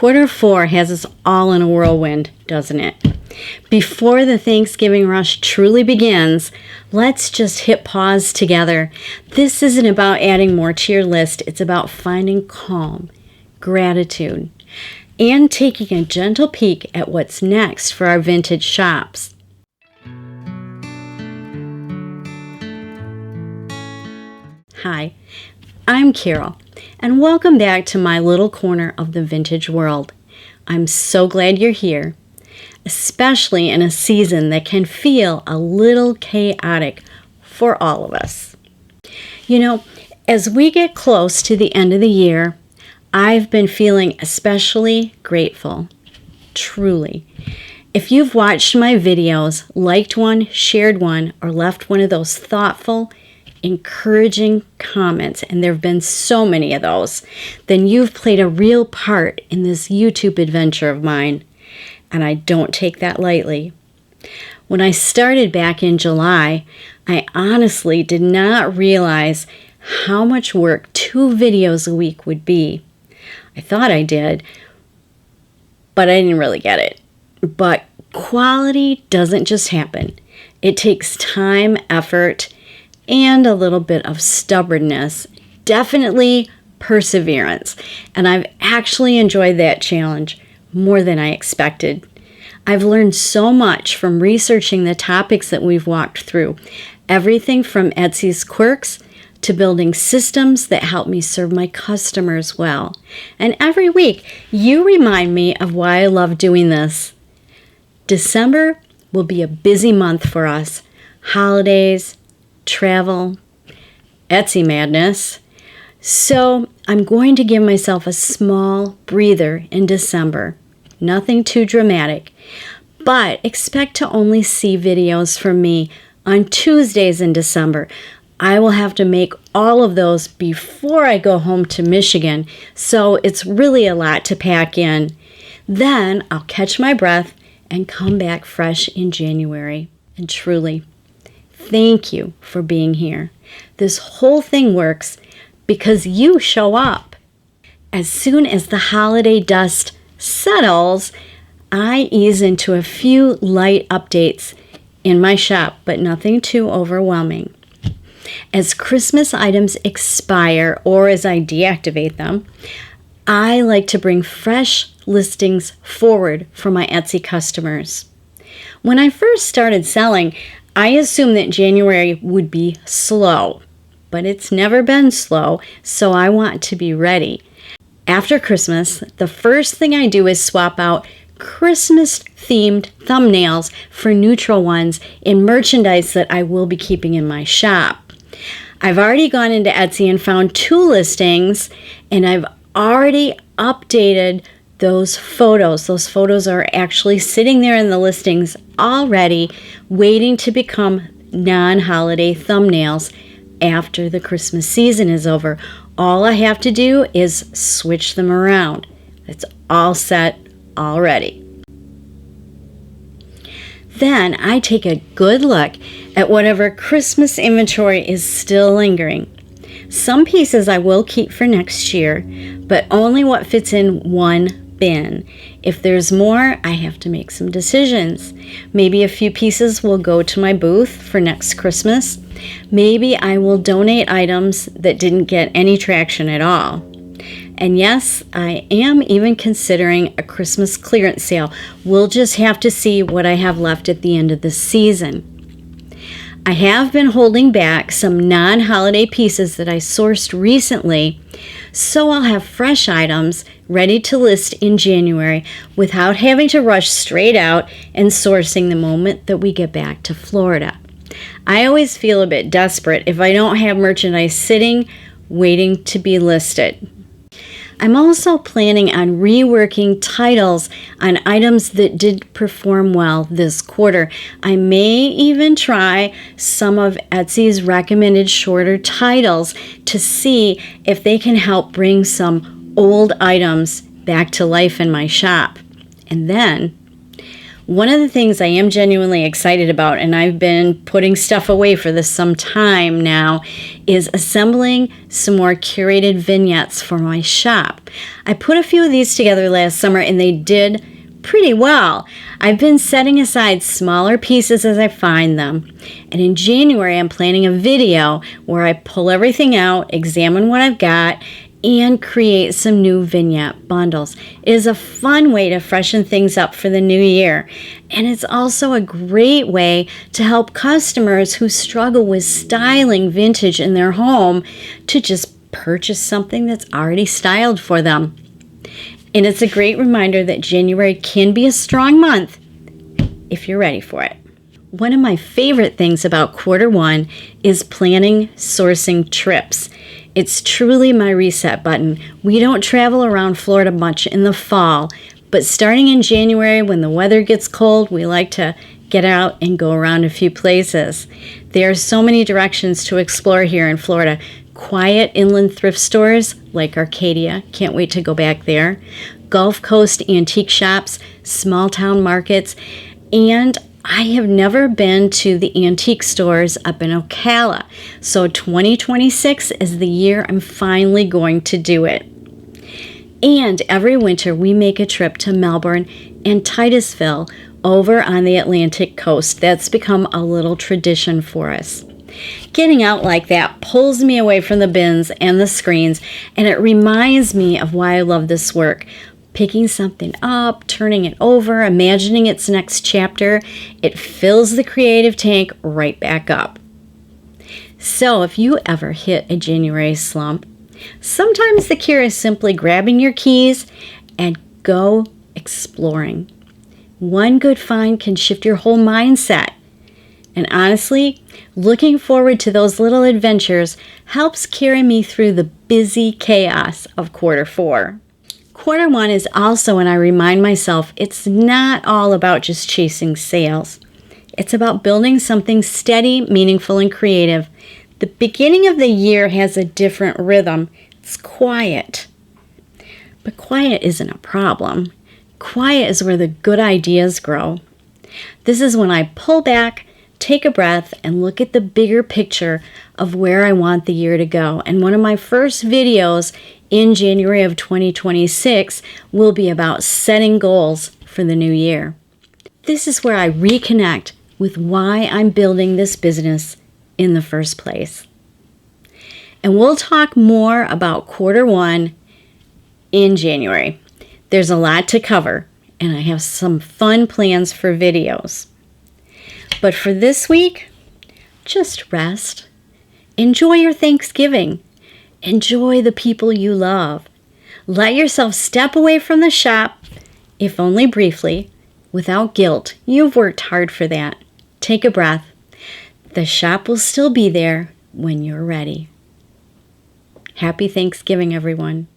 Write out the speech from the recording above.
Quarter 4 has us all in a whirlwind, doesn't it? Before the Thanksgiving rush truly begins, let's just hit pause together. This isn't about adding more to your list. It's about finding calm, gratitude, and taking a gentle peek at what's next for our vintage shops. Hi, I'm Carol, and welcome back to my little corner of the vintage world. I'm so glad you're here, especially in a season that can feel a little chaotic for all of us. You know, as we get close to the end of the year, I've been feeling especially grateful, truly. If you've watched my videos, liked one, shared one, or left one of those thoughtful, encouraging comments, and there have been so many of those, then you've played a real part in this YouTube adventure of mine, and I don't take that lightly. When I started back in July, I honestly did not realize how much work 2 videos a week would be. I thought I did, but I didn't really get it. But quality doesn't just happen. It takes time, effort, and a little bit of stubbornness, definitely perseverance. And I've actually enjoyed that challenge more than I expected. I've learned so much from researching the topics that we've walked through, everything from Etsy's quirks to building systems that help me serve my customers well. And every week, you remind me of why I love doing this. December will be a busy month for us. Holidays, travel, Etsy madness. So I'm going to give myself a small breather in December. Nothing too dramatic, but expect to only see videos from me on Tuesdays in December. I will have to make all of those before I go home to Michigan, so it's really a lot to pack in. Then I'll catch my breath and come back fresh in January. And truly, thank you for being here. This whole thing works because you show up. As soon as the holiday dust settles, I ease into a few light updates in my shop, but nothing too overwhelming. As Christmas items expire or as I deactivate them, I like to bring fresh listings forward for my Etsy customers. When I first started selling, I assumed that January would be slow, but it's never been slow, so I want to be ready. After Christmas, the first thing I do is swap out Christmas-themed thumbnails for neutral ones in merchandise that I will be keeping in my shop. I've already gone into Etsy and found 2 listings, and I've already updated those photos. Those photos are actually sitting there in the listings already, waiting to become non-holiday thumbnails after the Christmas season is over. All I have to do is switch them around. It's all set already. Then I take a good look at whatever Christmas inventory is still lingering. Some pieces I will keep for next year, but only what fits in one bin. If there's more, I have to make some decisions. Maybe a few pieces will go to my booth for next Christmas. Maybe I will donate items that didn't get any traction at all. And yes, I am even considering a Christmas clearance sale. We'll just have to see what I have left at the end of the season. I have been holding back some non-holiday pieces that I sourced recently, so I'll have fresh items ready to list in January without having to rush straight out and sourcing the moment that we get back to Florida. I always feel a bit desperate if I don't have merchandise sitting, waiting to be listed. I'm also planning on reworking titles on items that did perform well this quarter. I may even try some of Etsy's recommended shorter titles to see if they can help bring some old items back to life in my shop. And then, One of the things I am genuinely excited about, and I've been putting stuff away for this some time now, is assembling some more curated vignettes for my shop. I put a few of these together last summer and they did pretty well. I've been setting aside smaller pieces as I find them. And in January, I'm planning a video where I pull everything out, examine what I've got, and create some new vignette bundles. It is a fun way to freshen things up for the new year. And it's also a great way to help customers who struggle with styling vintage in their home to just purchase something that's already styled for them. And it's a great reminder that January can be a strong month if you're ready for it. One of my favorite things about quarter one is planning sourcing trips. It's truly my reset button. We don't travel around Florida much in the fall, but starting in January when the weather gets cold, we like to get out and go around a few places. There are so many directions to explore here in Florida. Quiet inland thrift stores like Arcadia, can't wait to go back there. Gulf Coast antique shops, small town markets, and I have never been to the antique stores up in Ocala, so 2026 is the year I'm finally going to do it. And every winter we make a trip to Melbourne and Titusville over on the Atlantic coast. That's become a little tradition for us. Getting out like that pulls me away from the bins and the screens, and it reminds me of why I love this work. Picking something up, turning it over, imagining its next chapter, it fills the creative tank right back up. So if you ever hit a January slump, sometimes the cure is simply grabbing your keys and go exploring. One good find can shift your whole mindset. And honestly, looking forward to those little adventures helps carry me through the busy chaos of quarter four. Quarter one is also when I remind myself it's not all about just chasing sales. It's about building something steady, meaningful, and creative. The beginning of the year has a different rhythm. It's quiet. But quiet isn't a problem. Quiet is where the good ideas grow. This is when I pull back, take a breath, and look at the bigger picture of where I want the year to go. And one of my first videos in January of 2026 will be about setting goals for the new year. This is where I reconnect with why I'm building this business in the first place. And we'll talk more about quarter one in January. There's a lot to cover, and I have some fun plans for videos. But for this week, just rest. Enjoy your Thanksgiving. Enjoy the people you love. Let yourself step away from the shop, if only briefly, without guilt. You've worked hard for that. Take a breath. The shop will still be there when you're ready. Happy Thanksgiving, everyone.